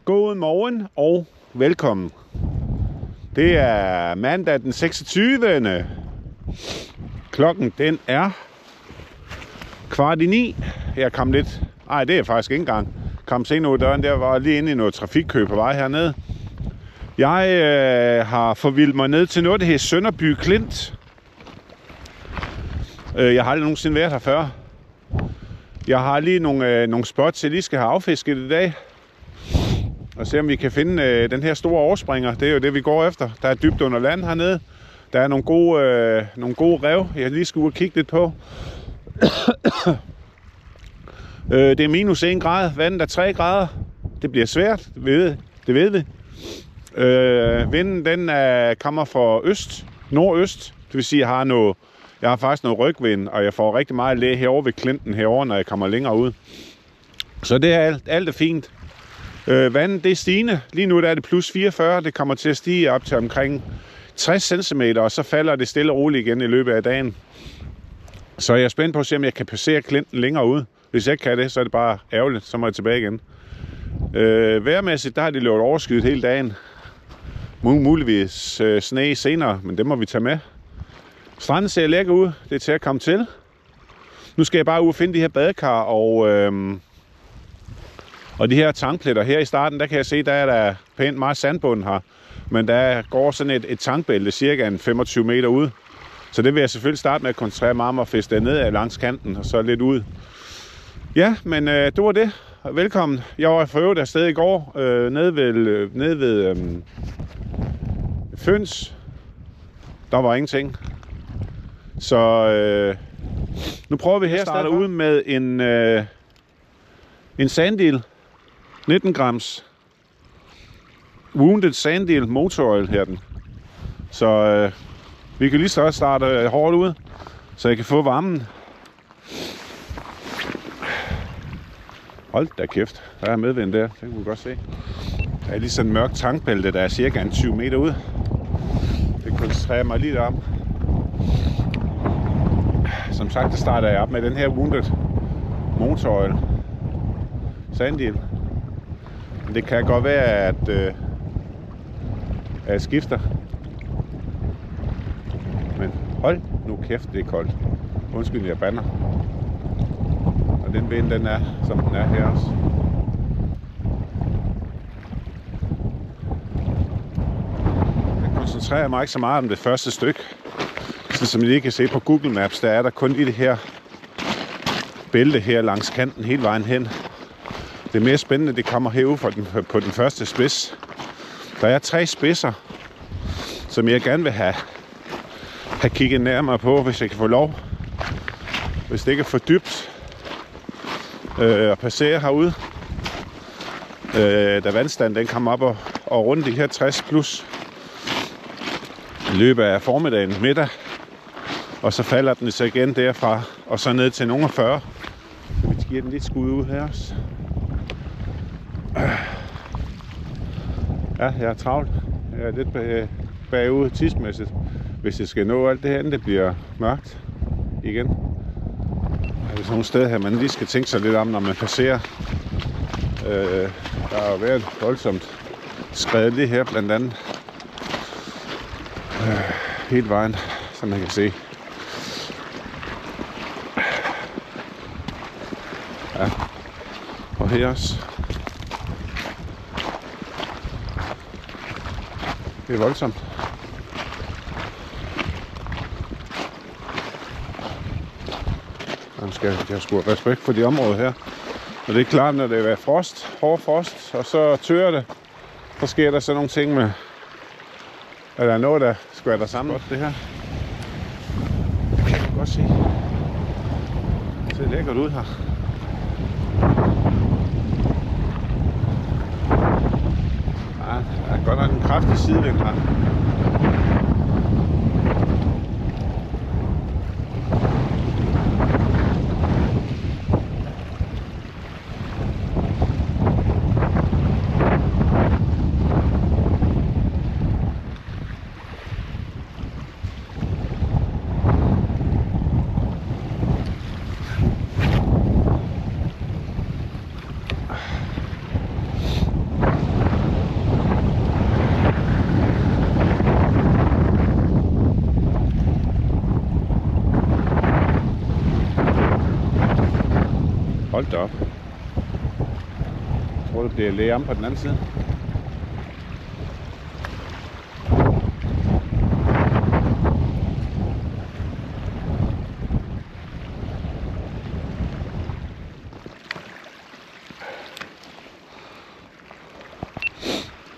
God morgen og velkommen. Det er mandag den 26. Klokken den er 8:15. Jeg kom lidt... Nej, det er faktisk ikke engang. Kom sent ud af døren. Der var lige inde i noget trafikkø på vej hernede. Jeg har forvildet mig ned til noget, der hedder Sønderby Klint. Jeg har aldrig nogensinde været her før. Jeg har lige nogle spots, jeg lige skal have affisket i dag. Og se om vi kan finde den her store overspringer. Det er jo det, vi går efter. Der er dybt under land hernede. Der er nogle gode rev, jeg lige skal ud og kigge lidt på. Det er minus 1 grad. Vandet er 3 grader. Det bliver svært. Det ved vi. Vinden den kommer fra nordøst. Det vil sige, at jeg har faktisk noget rygvind, og jeg får rigtig meget læ herovre ved Klinten herovre, når jeg kommer længere ud. Så det er alt er fint. Vandet det er stigende. Lige nu der er det plus 44. Det kommer til at stige op til omkring 60 cm, og så falder det stille og roligt igen i løbet af dagen. Så jeg er spændt på at se, om jeg kan passere Klinten længere ud. Hvis jeg ikke kan det, så er det bare ærgerligt. Så må jeg tilbage igen. Vejrmæssigt, der har de løbet overskyet hele dagen. Muligvis sne senere, men det må vi tage med. Stranden ser lækker ud. Det er til at komme til. Nu skal jeg bare ud og finde de her badekar og de her tankpletter. Her i starten, der kan jeg se, der er der pænt meget sandbund her. Men der går sådan et tankbælte cirka 25 meter ud. Så det vil jeg selvfølgelig starte med at koncentrere mig om at fiske ned langs kanten og så lidt ud. Ja, men det var det. Velkommen. Jeg var for øvrigt afsted i går nede ved Føns. Der var ingenting. Så nu prøver vi her at starte ud med en sanddel. 19 grams Wounded Sanddel Motor Oil her den. Så vi kan lige så starte hårdt ud, så jeg kan få varmen. Hold da kæft, der er medvind der, det kan du godt se. Der er lige sådan en mørk tankbælte, der er cirka 20 meter ud. Det koncentrerer mig lige om. Som sagt, der starter jeg op med den her Wounded Motor Oil Sanddel. Men det kan godt være, at jeg skifter. Men hold nu kæft, det er koldt. Undskyld, jeg bander. Og den vind, den er, som den er her også. Jeg koncentrerer mig ikke så meget om det første stykke. Så som I lige kan se på Google Maps, der er der kun i det her bælte her langs kanten hele vejen hen. Det mere spændende, det kommer herude på den første spids. Der er 3 spidser, som jeg gerne vil have kigget nærmere på, hvis jeg kan få lov. Hvis det ikke er for dybt at passere herude. Da vandstanden den kommer op og rundt de her 60 plus i løbet af formiddagen middag. Og så falder den så igen derfra og så ned til nogle 40. Så vi giver den lidt skud ud her også. Ja, jeg er travlt. Jeg er lidt bagud tidsmæssigt. Hvis jeg skal nå alt det her, inden det bliver mørkt igen. Der er sådan nogle steder her, man lige skal tænke sig lidt om, når man passerer. Der har jo været voldsomt skredet det her, blandt andet. Hele vejen, som man kan se. Ja, og her også. Det er voldsomt. Jeg skal have respekt for de områder her. Og det er klart, når det er hård frost, og så tørrer det, så sker der sådan nogle ting med, at der er noget, der skvatter sammen. Godt, det her. Det kan du godt se. Det ser lækkert ud her. Ja, der er godt nok en kraftig sidevind her. Hold da op. Jeg tror, det bliver læge om på den anden side.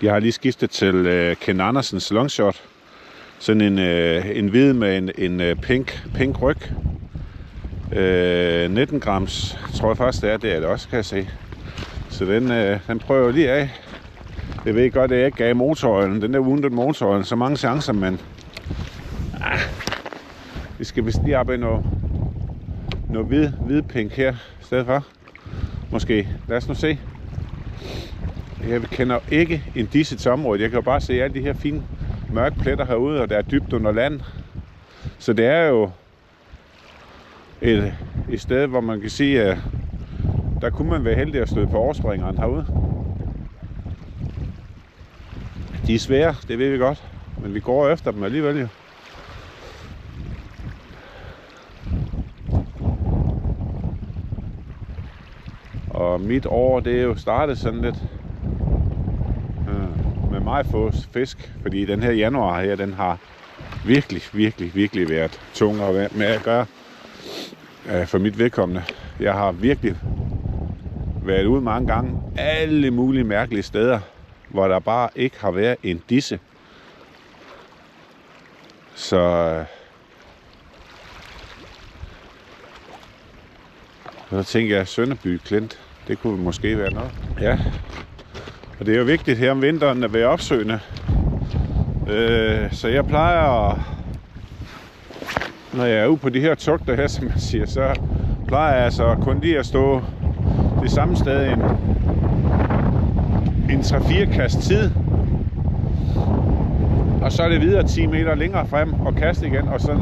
Jeg har lige skiftet til Ken Andersens longshot. Sådan en hvid med en pink ryg. 19 grams, tror jeg faktisk det er det også, kan jeg se. Så den prøver jeg lige af. Jeg ved godt, at jeg ikke gav motoren, den der wounded motoren, så mange chancer, men vi skal vist lige op i noget hvid pink her i stedet for. Måske. Lad os nu se. Jeg kender ikke en disse til området. Jeg kan jo bare se alle de her fine mørke pletter herude, og der er dybt under land. Så det er jo et sted, hvor man kan sige, at der kunne man være heldig at støde på overspringeren herude. De er svære, det ved vi godt, men vi går efter dem alligevel jo. Og mit år, det er jo startet sådan lidt med meget få fisk, fordi den her januar her, den har virkelig været tung at være med at gøre for mit vedkommende. Jeg har virkelig været ude mange gange, alle mulige mærkelige steder, hvor der bare ikke har været en disse. Så tænker jeg, Sønderby Klint, det kunne måske være noget. Ja, og det er jo vigtigt her om vinteren at være opsøgende. Så jeg plejer, når jeg er ude på de her tugter her, som man siger, så plejer jeg altså kun lige at stå det samme sted en 3-4 kast tid. Og så er det videre 10 meter længere frem og kaste igen, og så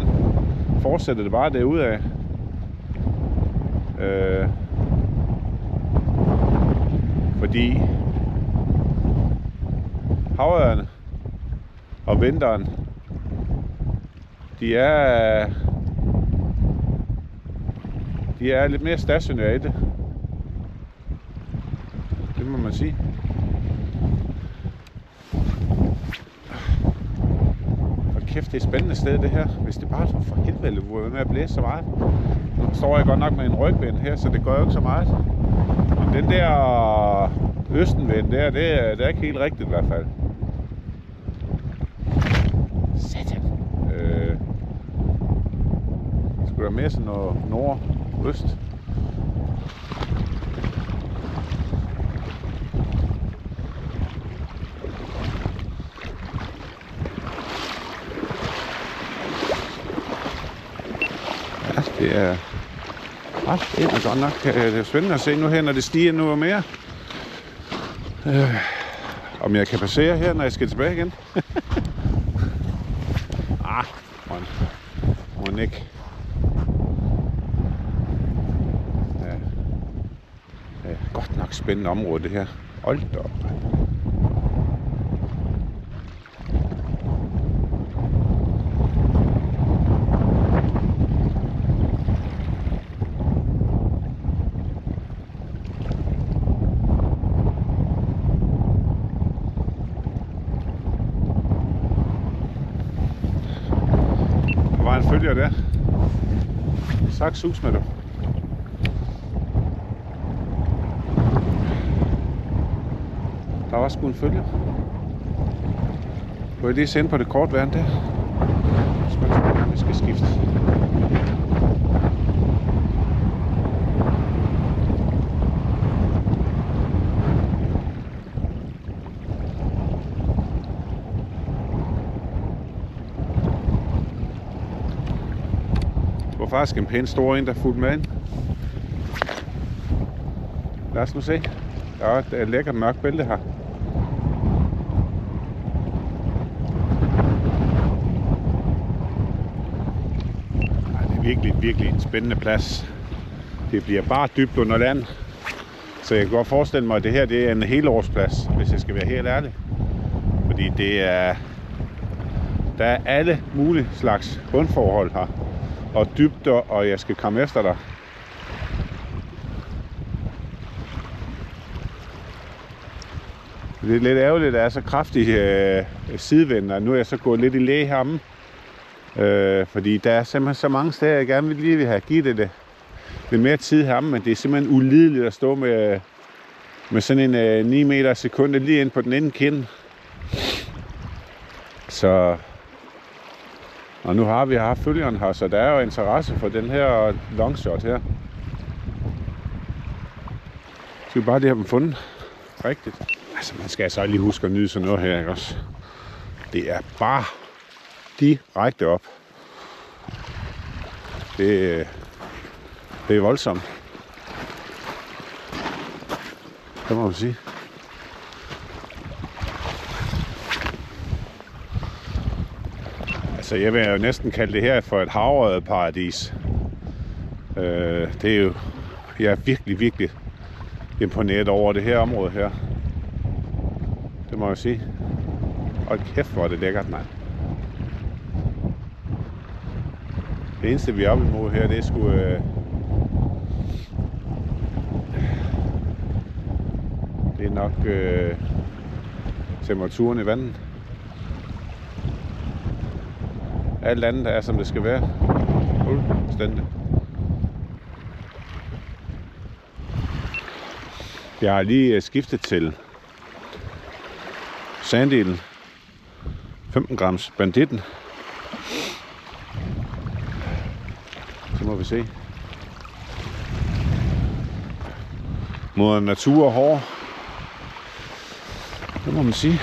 fortsætter det bare derudad. Fordi havørerne og vinteren, de er lidt mere stationære i det. Det må man sige. Hold kæft, det er et spændende sted det her. Hvis det bare for helvede var med at blæse så meget. Nu står jeg godt nok med en rygvind her, så det gør jo ikke så meget. Men den der østenvind der, det er ikke helt rigtigt i hvert fald. Satan. Skulle der mere sådan noget nordøst? Ja, det er godt nok. Det er spændende at se nu her, når det stiger nu mere. Om jeg kan passere her, når jeg skal tilbage igen. Må ikke. Ja, godt nok spændende område det her. Hold da op. Der var en følger der. Tak sus med dig. Der var sgu en følger. Kunne jeg lige sende på det kortværn der? Vi skal skifte. Det var faktisk en pæn stor en, der fulgte med ind. Lad os nu se. Der er et lækkert mørkt bælte her. Det er virkelig en spændende plads. Det bliver bare dybt under land. Så jeg kan godt forestille mig, at det her det er en helårsplads, hvis jeg skal være helt ærlig. Fordi der er alle mulige slags bundforhold her. Og dybder, og jeg skal komme efter dig. Det er lidt ærgerligt, at der er så kraftig sidevind, og nu er jeg så gået lidt i læge heromme. Fordi der er simpelthen så mange steder, jeg gerne lige vil have givet det lidt mere tid heromme, men det er simpelthen ulideligt at stå med sådan en 9 meter sekundet lige ind på den ene kind. Så... Og nu har vi haft følgeren her, så der er jo interesse for den her longshot her. Skal vi bare lige have dem fundet rigtigt. Altså, man skal altså lige huske at nyde sådan noget her, ikke også? Det er bare direkte op. Det er voldsomt. Det må man sige. Altså, jeg vil jo næsten kalde det her for et havørredparadis. Det er jo... Jeg er virkelig, virkelig imponeret over det her område her. Det må jeg sige. Og kæft, hvor er det lækkert, mand. Det eneste, vi er oppe imod her, det er sgu... det er nok temperaturen i vandet. Alt andet er, som det skal være. Fuldstændig. Jeg har lige skiftet til Sandalen 15 grams banditten. Så må vi se. Mod natur og hård. Det må man sige.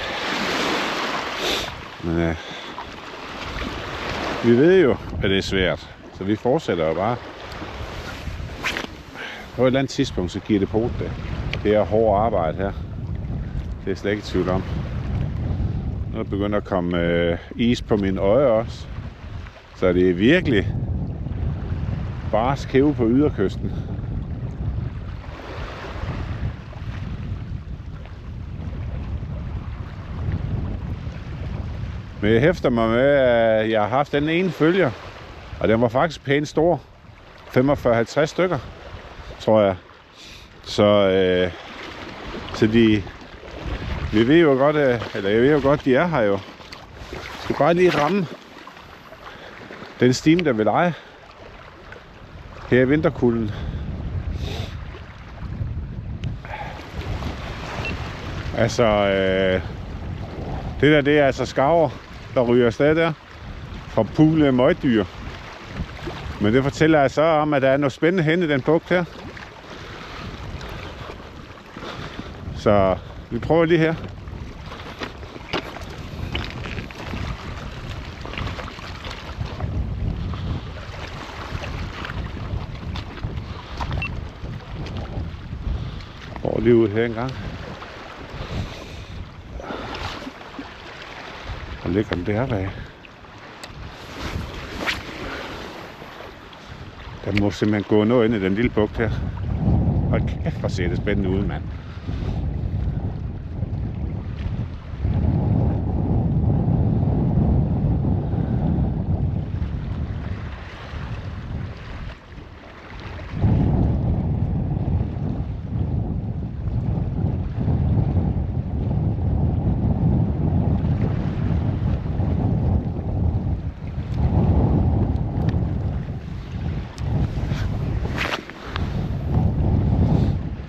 Men vi ved jo, at det er svært. Så vi fortsætter jo bare. På et eller andet tidspunkt, så giver det på det. Det er hårdt arbejde her. Det er jeg slet ikke i tvivl om. Nu er det begyndt at komme is på mine øjne også. Så det er virkelig bare skæve på yderkysten. Men jeg hæfter mig med, at jeg har haft den ene følger. Og den var faktisk pænt stor. 45-50 stykker, tror jeg. Så vi ved jo godt, eller jeg ved jo godt, de er her jo. Jeg skal bare lige ramme den stime, der vil lege her i vinterkulden. Altså, det er altså skarver, der ryger afsted der fra pule møgdyr. Men det fortæller jeg så om, at der er noget spændende hen i den bugt her. Så vi prøver lige her. Går lige ud her en gang. Og ligger den der bag. Der må simpelthen gå noget ind i den lille bugt her. Hold kæft, hvor ser det spændende ud, mand.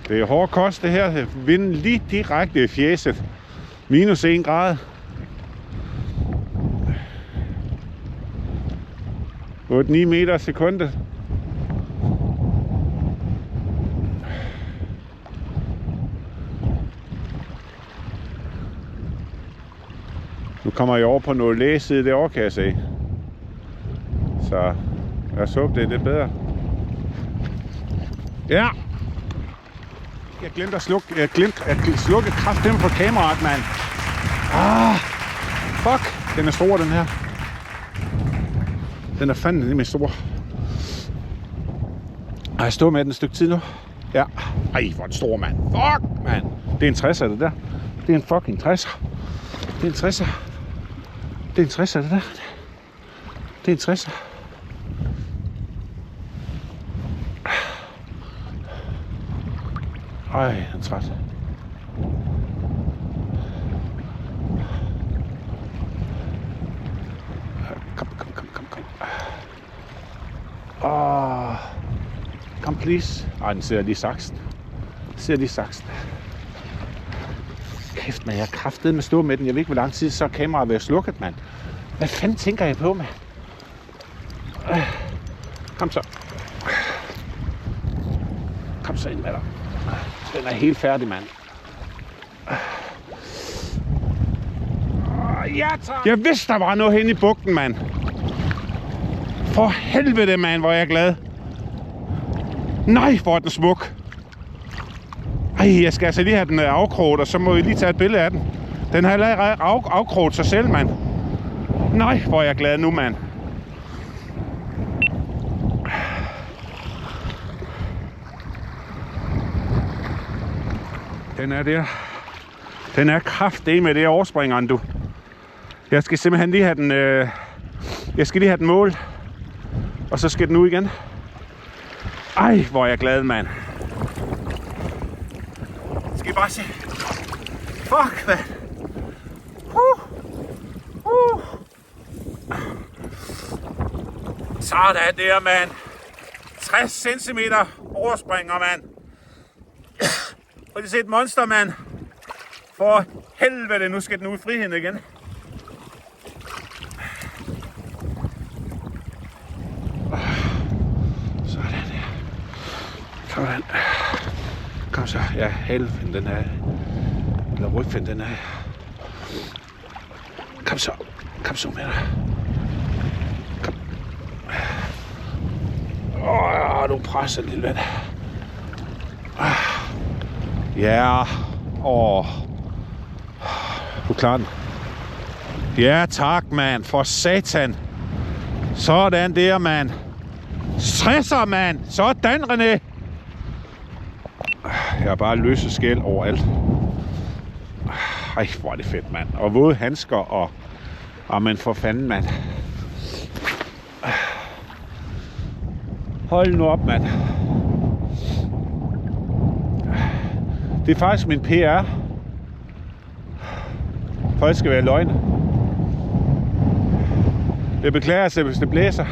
Det er hård kost det her. Vinden lige direkte i fjeset. Minus 1 grad. 8-9 meter sekundet. Nu kommer jeg over på noget læside derovre, kan jeg se. Så jeg så det er lidt bedre. Ja! Jeg glemte at slukke kraftedeme på kameraet, mand. Fuck! Den er stor, den her. Den er fandme lidt mere stor. Har jeg stået med den et stykke tid nu? Ja. Ej, hvor er den stor, mand. Fuck, mand. Det er en 60'er, det der. Det er en fucking 60'er. Det er en 60'er. Det er en 60'er, det der. Det er en 60'er. Ej, jeg er træt. Come please. Ej, den ser lige saksen. Kæft, man, jeg har kraftedeme stå med den. Jeg ved ikke, hvor lang tid så er kameraet ved at slukket, mand. Hvad fanden tænker jeg på, mand? Kom så. Kom så ind med dig. Den er helt færdig, mand. Ja, tak. Jeg vidste, der var noget hen i bugten, mand. For helvede, mand, hvor er jeg glad. Nej, hvor er den smuk. Ej, jeg skal altså lige have den afkroget, og så må vi lige tage et billede af den. Den har allerede afkroget sig selv, mand. Nej, hvor er jeg glad nu, mand. Den er der. Den er kraftedeme, det er overspringeren, du. Jeg skal simpelthen lige have den... Jeg skal lige have den mål. Og så skal den ud igen. Ej, hvor er jeg glad, mand. Skal I bare se. Fuck, mand. Sådan der, mand. 60 cm overspringer, mand. Og det er et monster, mand. For helvede, nu skal den ud i friheden igen. Sådan der. Sådan. Kom så. Ja, halvfind den her. Eller rygfind den her. Kom så. Kom så med dig. Kom. Du presser lidt, ven. Ja. Du klarer den. Ja, tak, mand. For satan. Sådan der, mand. Stresser, mand. Sådan, René. Jeg har bare løse skæld overalt. Ej, hvor er det fedt, mand. Og våde handsker og... men for fanden, mand. Hold nu op, mand. Det er faktisk min PR. For det skal være løgn. Jeg beklager sig, hvis det blæser.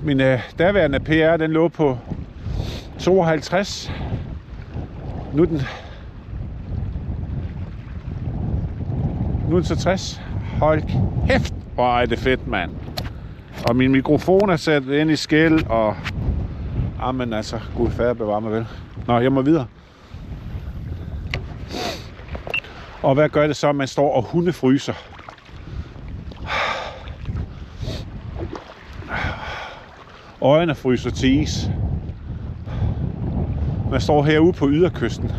Min daværende PR, den lå på 52. Nu er den så 60. Hold kæft, hvor er det fedt, mand. Og min mikrofon er sat ind i skæld, og... Jamen altså, gud fader bevare mig vel. Nå, jeg må videre. Og hvad gør det så, man står og hundefryser? Øjnene fryser til is. Man står herude på yderkysten.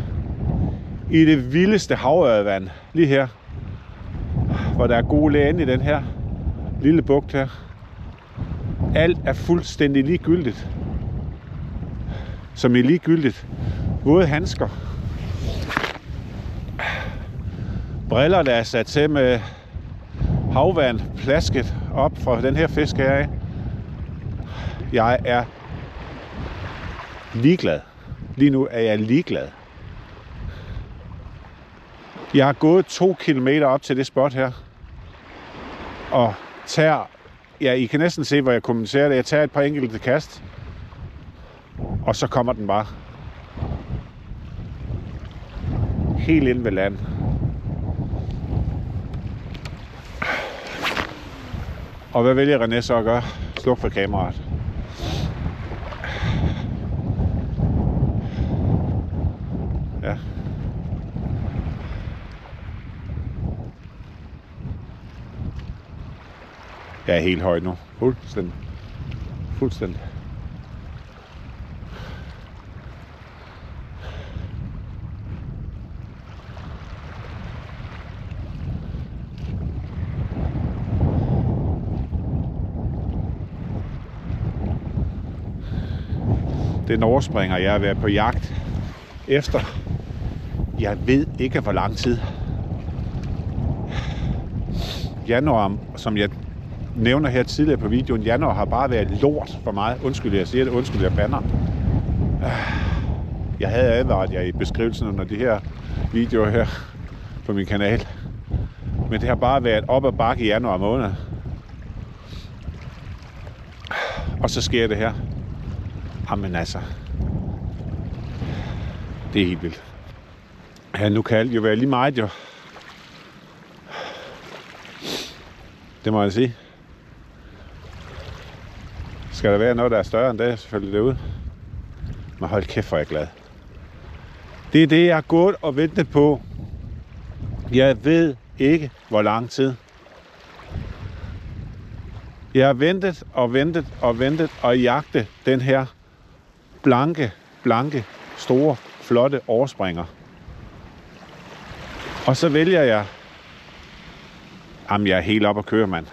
I det vildeste havørredvand. Lige her. Hvor der er gode lægen i den her lille bugt her. Alt er fuldstændig ligegyldigt. Som er ligegyldigt. Våde handsker. Briller, der er sat til med havvand plasket op fra den her fisk her. Jeg er ligeglad. Lige nu er jeg ligeglad. Jeg har gået 2 kilometer op til det spot her. Og tager... Ja, I kan næsten se, hvor jeg kommenterer det. Jeg tager et par enkelte kast. Og så kommer den bare. Helt ind ved land. Og hvad vælger René så at gøre? Sluk for kameraet. Ja. Jeg er helt høj nu. Fuldstændig. Fuldstændig. Den overspringer, jeg har været på jagt efter. Jeg ved ikke, hvor lang tid. Januar, som jeg nævner her tidligere på videoen, januar har bare været lort for mig. Undskyld, jeg siger det. Undskyld, jeg bander. Jeg havde advaret jer i beskrivelsen under de her videoer her på min kanal. Men det har bare været op ad bakke i januar måned. Og så sker det her. Jamen altså. Det er helt vildt. Ja, nu kan alt jo være lige meget jo. Det må jeg sige. Skal der være noget, der er større end det, selvfølgelig derude. Men hold kæft, hvor er jeg glad. Det er det, jeg har gået og ventet på. Jeg ved ikke, hvor lang tid. Jeg har ventet og jagtet den her blanke, store, flotte overspringer. Og så vælger jeg... Jamen, jeg er helt op at køre, mand.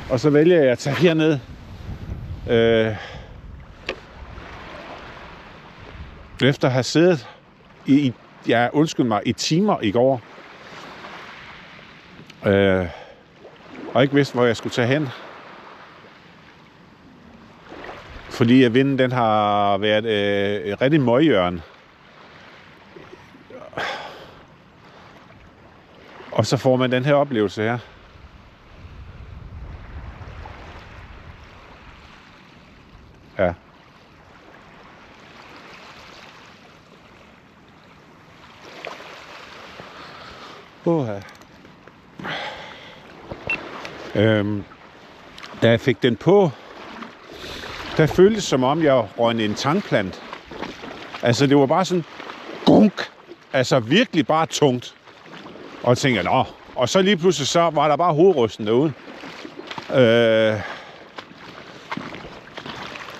Og så vælger jeg at tage herned. Efter at have siddet i timer i går. Og ikke vidste, hvor jeg skulle tage hen. Fordi vinden, den har været et rigtig møgjørn. Og så får man den her oplevelse her. Ja. Da jeg fik den på, der føltes som om jeg røg en tankplant. Altså det var bare sådan gunk. Altså virkelig bare tungt. Og jeg tænker, nå. Og så lige pludselig så var der bare hovedrysten derude.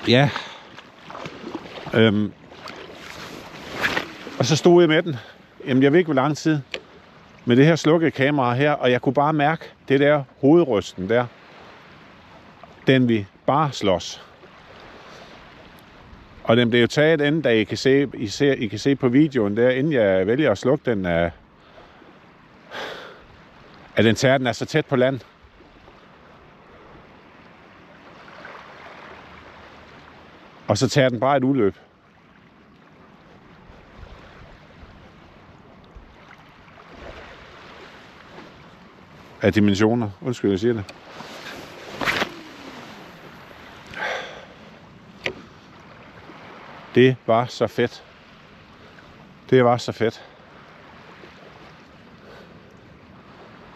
Ja. Og så stod jeg med den. Jamen jeg ved ikke hvor lang tid. Med det her slukkede kamera her. Og jeg kunne bare mærke det der hovedrysten der. Den vi bare slås. Og den blev jo taget inden, da I kan se på videoen der, inden jeg vælger at slukke den, at den tager den er så tæt på land. Og så tager den bare et udløb. Af dimensioner. Undskyld, jeg siger det. Det var så fedt. Det var så fedt.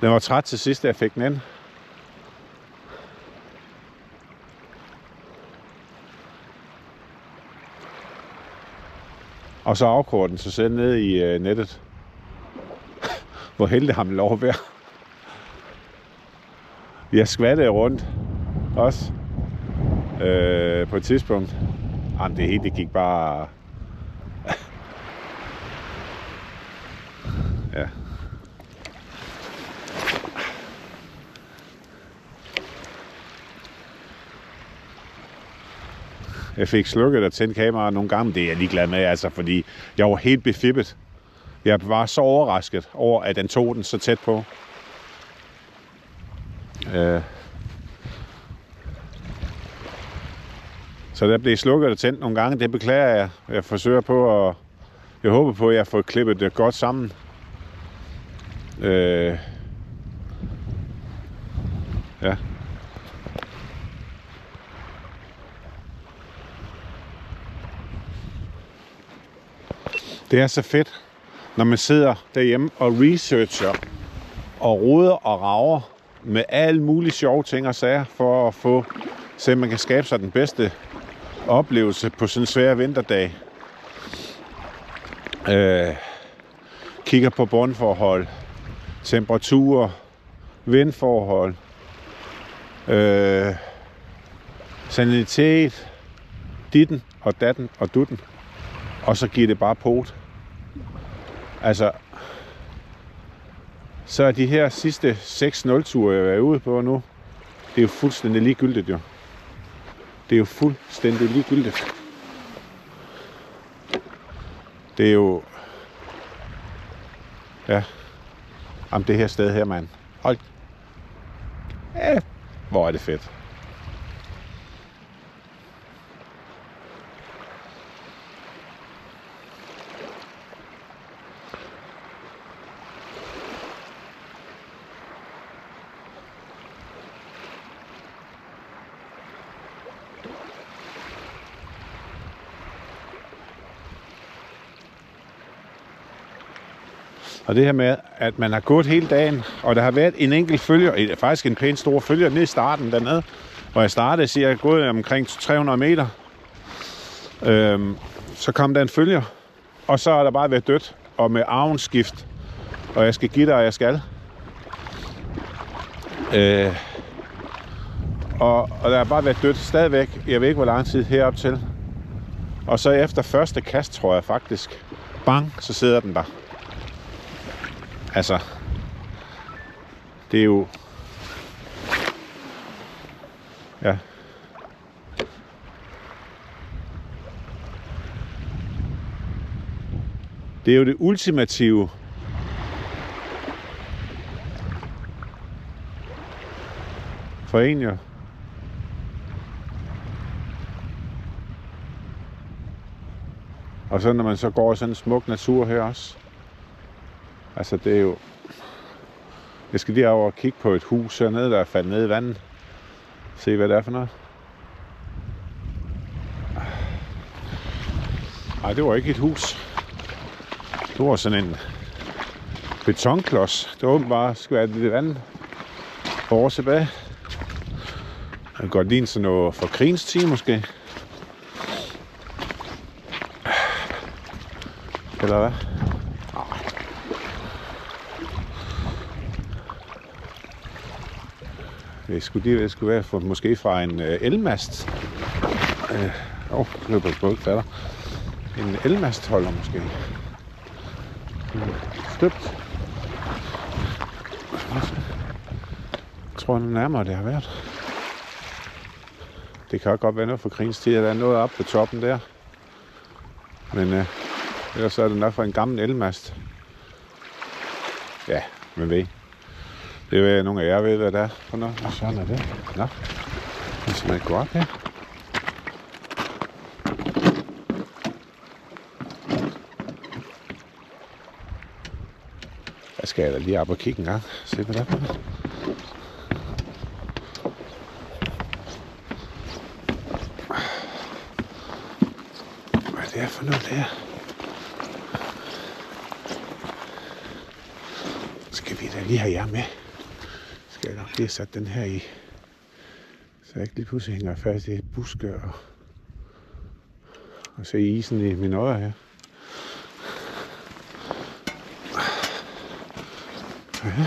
Den var træt til sidst, da jeg fik den ind. Og så afkårte den sig selv ned i nettet. Hvor heldig har man lov at være. Jeg skvattede rundt også på et tidspunkt. Jamen det hele, det gik bare... ja. Jeg fik slukket og tændt kameraet nogle gange, det er jeg ligeglad med, altså, fordi jeg var helt befippet. Jeg var så overrasket over, at den tog den så tæt på. Så der blev slukket og tændt nogle gange, det beklager jeg. Jeg forsøger på at... Jeg håber på, at jeg får klippet det godt sammen. Ja. Det er så fedt, når man sidder derhjemme og researcher og roder og rager med alle mulige sjove ting og sager for at få, så man kan skabe sig den bedste oplevelse på sådan en svær vinterdag. Kigger på bundforhold, temperaturer, vindforhold, sanitet, ditten og datten og dutten. Og så giver det bare pot. Altså, så er de her sidste 6 0-ture, jeg er ude på nu, det er jo fuldstændig ligegyldigt jo. Det er jo fuldstændig ligegyldigt. Det er jo... Ja. Om det her sted her, mand. Hold. Ja, hvor er det fedt. Og det her med, at man har gået hele dagen, og der har været en enkelt følger, faktisk en pæn stor følger nede i starten dernede, hvor jeg startede, så jeg har gået omkring 300 meter. Så kom der en følger, og så har der bare været dødt, og med arvenskift, og jeg skal give dig, og jeg skal. Og der har bare været dødt stadigvæk, jeg ved ikke hvor lang tid herop til. Og så efter første kast, tror jeg faktisk, bang, så sidder den der. Altså, det er jo... Ja. Det er jo det ultimative for en, jo. Og så når man så går i sådan en smuk natur her også. Altså det er jo... Jeg skal lige over og kigge på et hus hernede, der er faldet ned i vandet. Se hvad det er for noget. Nej, det var ikke et hus. Det var sådan en betonklods. Det var åbenbart skvært i vandet. For år tilbage. Det kan godt ligne sådan noget for krigens tid måske. Eller hvad? Det skulle være for, måske fra en elmast. Det løber ikke fatter. En elmastholder måske. Støbt. Jeg tror nærmere det har været. Det kan godt være noget for krigens tid, at der er noget oppe på toppen der. Men ellers så er det nok fra en gammel elmast. Ja, men ved. Det er nogle af jer ved, hvad det er for noget. Og sådan er det. Nå, det skal man gå op her. Jeg skal da lige op og kigge en gang. Se hvad der er for noget. Hvad er det for noget der? Skal vi da lige have jer med? Skal jeg nok lige have sat den her i, så jeg ikke lige pludselig hænger fast i et buske og se isen i mine ører her. Ja.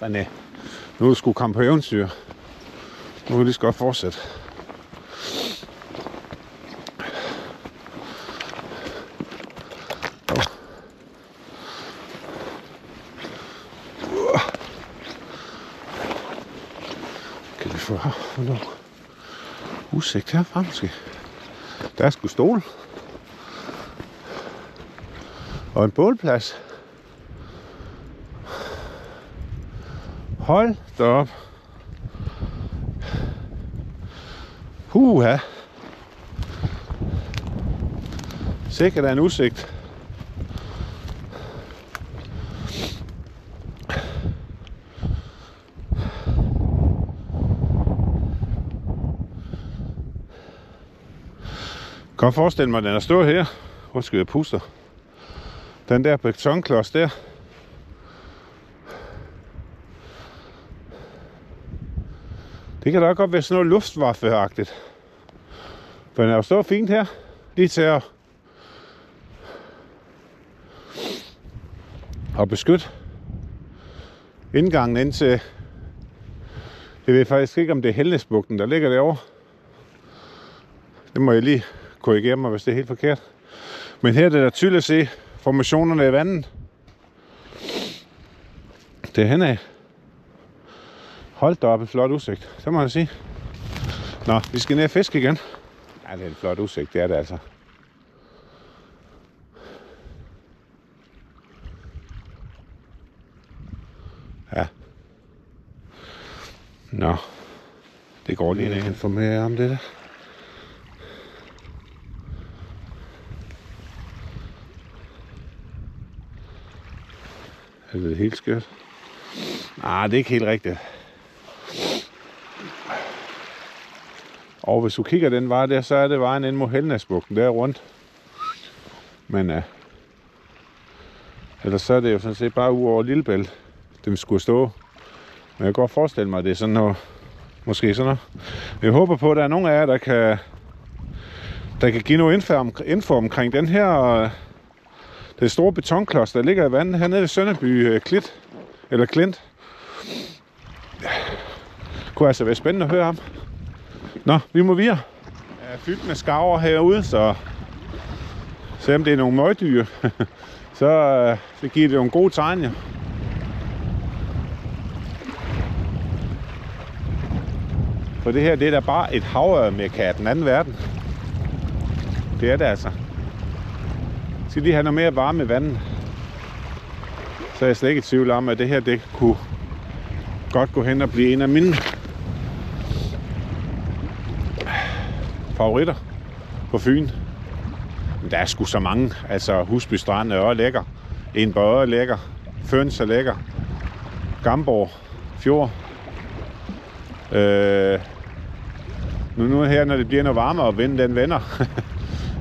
René, nu er du sgu komme på eventyr. Nu vil du godt fortsætte. Kan vi få noget udsigt herfra måske? Der er sgu stol. Og en bålplads. Hold da op. Huha. Sikkert er en udsigt. Jeg kan forestille mig, at den er stået her. Hvor skal jeg puste? Den der betonklods der. Det kan da godt være sådan noget luftwaffe-agtigt. For den er jo stået fint her. Lige til at beskytte indgangen ind til... Jeg ved faktisk ikke, om det er Helnesbugten, der ligger derovre. Det må jeg lige korrigere mig, hvis det er helt forkert. Men her er det da tydeligt at se formationerne i vandet. Det er henad. Hold da op, en flot udsigt. Det må jeg sige. Nå, vi skal ned og fiske igen. Ja, det er en flot udsigt, det er det altså. Ja. Nå. Det går lige ned. Informere om det der. Er det helt skørt? Nej, det er ikke helt rigtigt. Og hvis du kigger den vej der, så er det vejen ind mod Helnæsbugten der rundt. Men ellers så er det jo sådan set bare ud over Lillebælt, den skulle stå. Men jeg kan godt forestille mig, at det er sådan noget, måske sådan noget. Jeg håber på, at der er nogen af jer, der kan give noget info omkring den her, det store betonklods, der ligger i vandet hernede ved Sønderby Klint. Det kunne altså være spændende at høre ham. Nå, vi må videre. Jeg er fyldt med skarver herude, så selvom det er nogle møgdyr, så giver det nogle gode tegn, ja. For det her, det er da bare et havørmekka af den anden verden. Det er det altså. Skal lige have noget mere varme i vandet, så er jeg slet ikke i tvivl om, at det her, det kunne godt gå hen og blive en af mine favoritter på Fyn. Men der er sgu så mange. Altså Husby Strand er også lækker. Enborg er lækker. Føns er lækker. Gamborg Fjord. Nu her, når det bliver noget varmere og vinden den vender,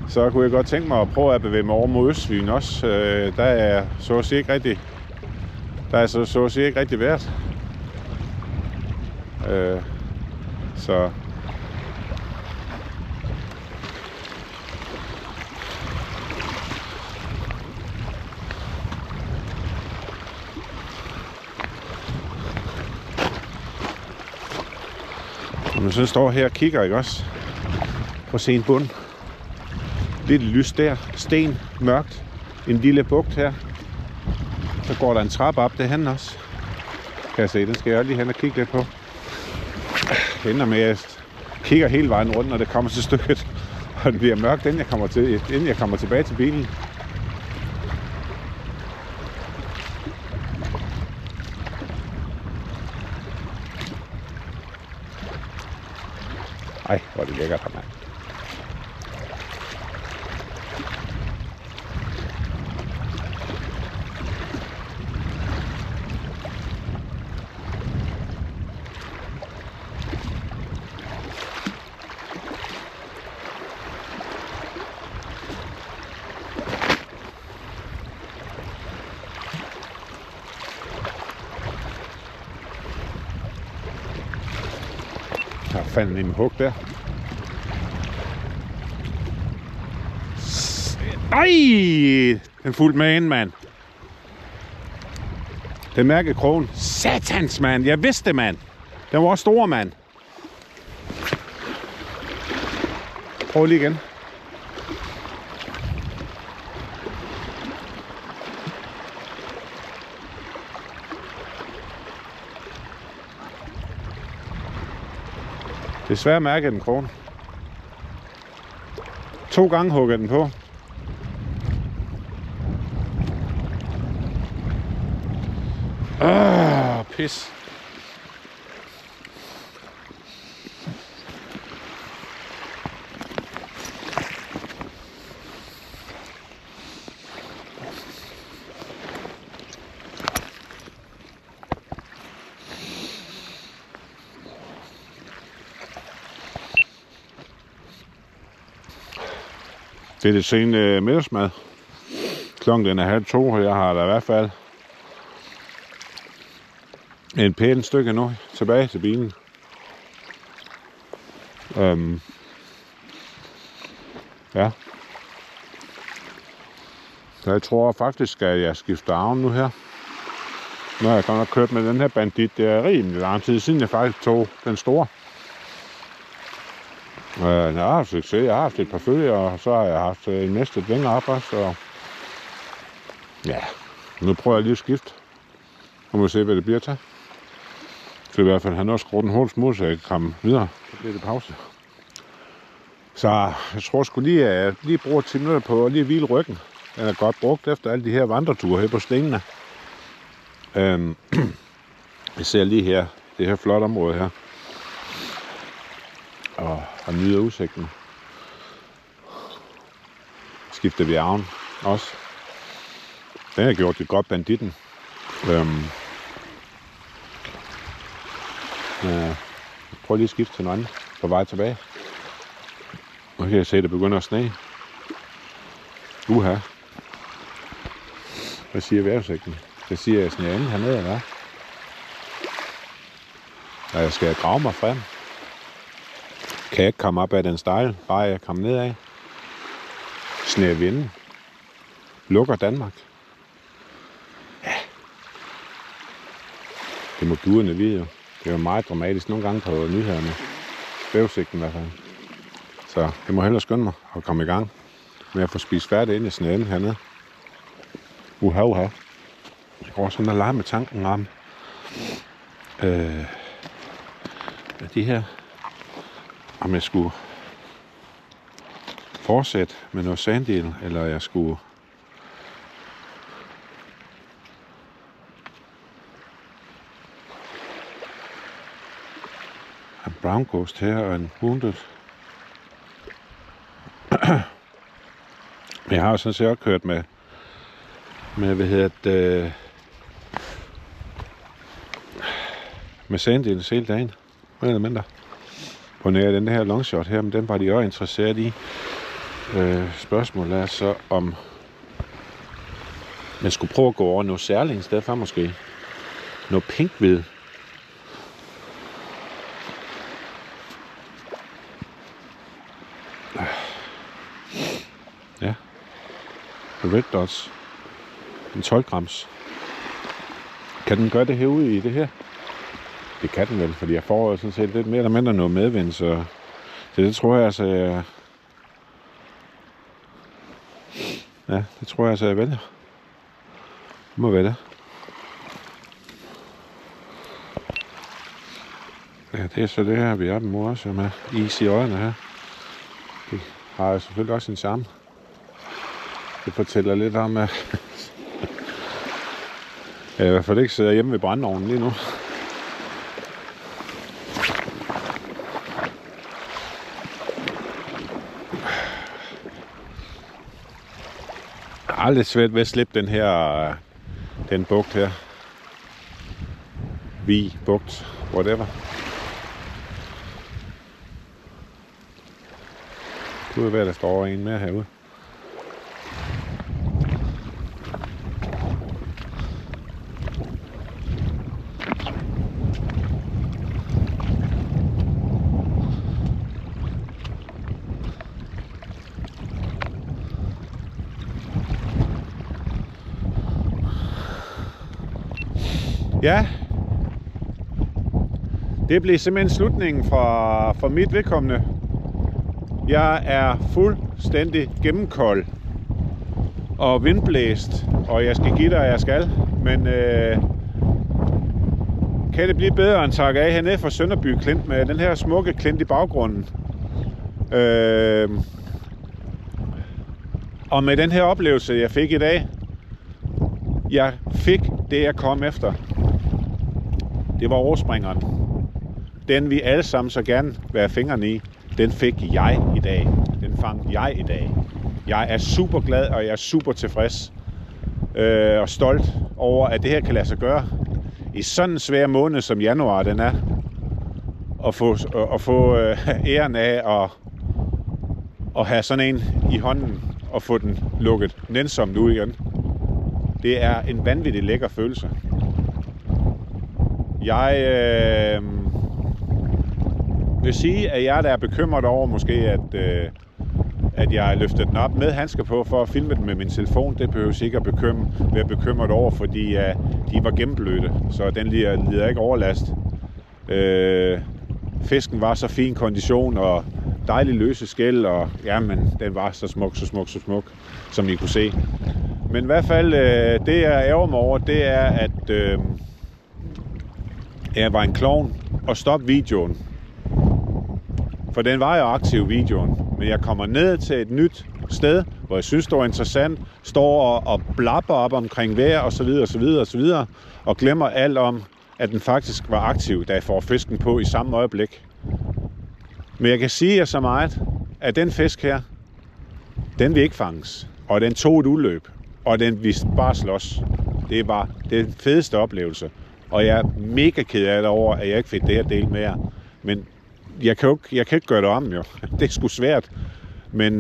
så kunne jeg godt tænke mig at prøve at bevæge mig over mod Østfyn også. Der er så at sige ikke rigtig værd. Så når man så står her og kigger, ikke også? Prøv at se en bund. Lidt lys der. Sten. Mørkt. En lille bugt her. Så går der en trappe op. Det er han også. Kan jeg se. Den skal jeg lige hen og kigge lidt på. Det ender med, at jeg kigger hele vejen rundt, når det kommer til stykket. Og det bliver mørkt, inden jeg kommer tilbage til bilen. Ej, hvor er det lækkert her, mand. Der er fandme en hug der. Ej! Den fulgte med ind, mand. Den mærkede krogen. Satans, mand. Jeg vidste det, mand. Den var også stor, mand. Prøv lige igen. Desværre mærker den krogen. 2 gange hugger den på. Pis. Det er det sene middagsmad. Klokken den er 1:30, og jeg har da i hvert fald en pæn stykke nu tilbage til bilen. Ja. Så jeg tror faktisk, at jeg skifter arm nu her. Nu har jeg godt nok kørt med den her Bandit. Det er rimelig lang tid siden, jeg faktisk tog den store. Jeg har haft succes. Jeg har haft et par følger, og så har jeg haft en næste længere op også. Og ja, nu prøver jeg lige at skifte. Og må se, hvad det bliver til. Så i hvert fald han også skruet en hul smule, så jeg kan komme videre. Så bliver det pause. Så jeg tror sgu lige, at jeg lige bruger 10 minutter på at lige hvile ryggen. Den er godt brugt efter alle de her vandreture her på stenene. Jeg ser lige her, det her flotte område her. Og nyder udsigten. Skifter vi arven også. Den har gjort det godt, Banditten. Prøv lige at skifte til noget andet på vej tilbage. Nu kan jeg se, at det begynder at sne. Uha. Hvad siger vejrudsigten? Det siger jeg sådan inde hernede, eller hvad? Og jeg skal grave mig frem. Kan jeg ikke komme op ad den stejle, bare jeg kommer nedad. Sne vinden. Lukker Danmark. Ja. Det må guderne vide jo. Det er jo meget dramatisk nogle gange på nyhederne. Vejrudsigten i hvert fald. Så jeg må hellere skynde mig og komme i gang med at få spist færdigt ind i sneden hernede. Uha. Jeg går sådan og leger med tanken om de her, om jeg skulle fortsætte med noget sanddel, eller jeg skulle en brown ghost her og en wounded. Jeg har jo sådan set også kørt med med sanddels hele dagen, mere eller mindre. På nær den her longshot her, men den var de også interesseret i. Spørgsmålet er så, om man skulle prøve at gå over noget særligt i stedet for måske. Noget pinkvid. Ja. Red Dots. En 12 grams. Kan den gøre det herude i det her? Det kan den vel, fordi jeg får sådan set lidt mere eller mindre noget medvind, så det tror jeg altså, jeg vælger. Det må være det. Ja, det er så det her, vi er med også med is i øjnene her. Det har jo selvfølgelig også en charme. Det fortæller lidt om, at jeg i hvert fald ikke sidder hjemme ved brændeovnen lige nu. Jeg har lidt svært ved at slippe den bugt her. Vi bugt, whatever. Det kunne være, der står en mere herude. Ja, det blev simpelthen slutningen for mit vedkommende. Jeg er fuldstændig gennemkold og vindblæst, og jeg skal give dig, jeg skal. Men kan det blive bedre end tak af hernede fra Sønderby Klint med den her smukke klint i baggrunden? Og med den her oplevelse, jeg fik i dag, jeg fik det, jeg kom efter. Det var overspringeren. Den vi alle sammen så gerne vil have fingrene i, den fik jeg i dag. Den fangede jeg i dag. Jeg er super glad, og jeg er super tilfreds og stolt over, at det her kan lade sig gøre. I sådan en svær måned som januar den er. At få æren af at have sådan en i hånden og få den lukket nænsomt ud igen. Det er en vanvittig lækker følelse. Jeg vil sige, at jeg er bekymret over måske, at jeg løftede den op med handsker på for at filme den med min telefon. Det behøver jeg ikke at være bekymret over, fordi de var gennemblødte, så den lider ikke overlast. Fisken var så fin kondition og dejlig løse skæl, og jamen, den var så smuk, som I kunne se. Men i hvert fald, det jeg ærger mig over, det er, at jeg var en klovn og stoppe videoen. For den var jo aktiv, videoen. Men jeg kommer ned til et nyt sted, hvor jeg synes, det var interessant, står og blabber op omkring vejr og så videre, og glemmer alt om, at den faktisk var aktiv, da jeg får fisken på i samme øjeblik. Men jeg kan sige jer så meget, at den fisk her, den vil ikke fanges, og den tog et udløb, og den vil bare slås. Det var den fedeste oplevelse, og jeg er mega ked af det over, at jeg ikke fik det her del mere. Men jeg kan ikke gøre det om, jo. Det er sgu svært. Men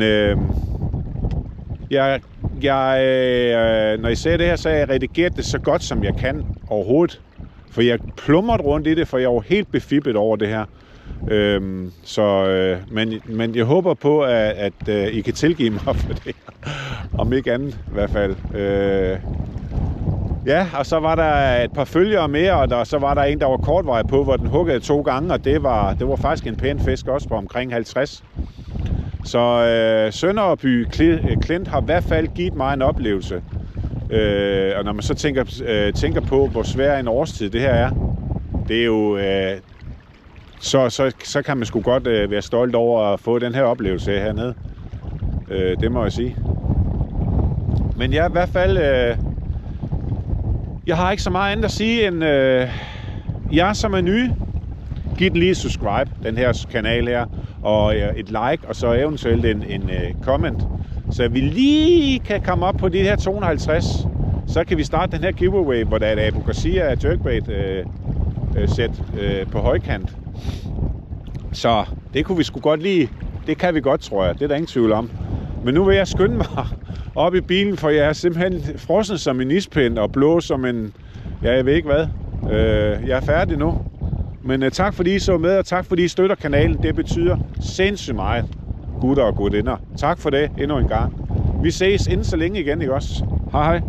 når I ser det her, så har jeg redigeret det så godt, som jeg kan overhovedet. For jeg plumret rundt i det, for jeg var helt befippet over det her. Men jeg håber på, at I kan tilgive mig for det. Om ikke andet i hvert fald. Ja, og så var der et par følgere mere, og så var der en, der var kortvarig på, hvor den huggede 2 gange, og det var faktisk en pæn fisk også på omkring 50. Så Sønderby Klint har i hvert fald givet mig en oplevelse. Og når man så tænker på, hvor svær en årstid det her er, det er jo... Så kan man sgu godt være stolt over at få den her oplevelse hernede. Det må jeg sige. Men ja, i hvert fald... jeg har ikke så meget andet at sige end... jer som er nye, giv den lige et subscribe, den her kanal her. Og et like, og så eventuelt en comment. Så vi lige kan komme op på de her 250. Så kan vi starte den her giveaway, hvor der er et Abu Garcia jerkbait sæt på højkant. Så det kunne vi sgu godt lide. Det kan vi godt, tror jeg. Det er der ingen tvivl om. Men nu vil jeg skynde mig op i bilen, for jeg er simpelthen frossen som en ispind og blå som en... Ja, jeg ved ikke hvad. Jeg er færdig nu. Men tak fordi I så med, og tak fordi I støtter kanalen. Det betyder sindssygt meget, gutter og gutinder. Tak for det endnu en gang. Vi ses inden så længe igen, ikke også? Hej hej.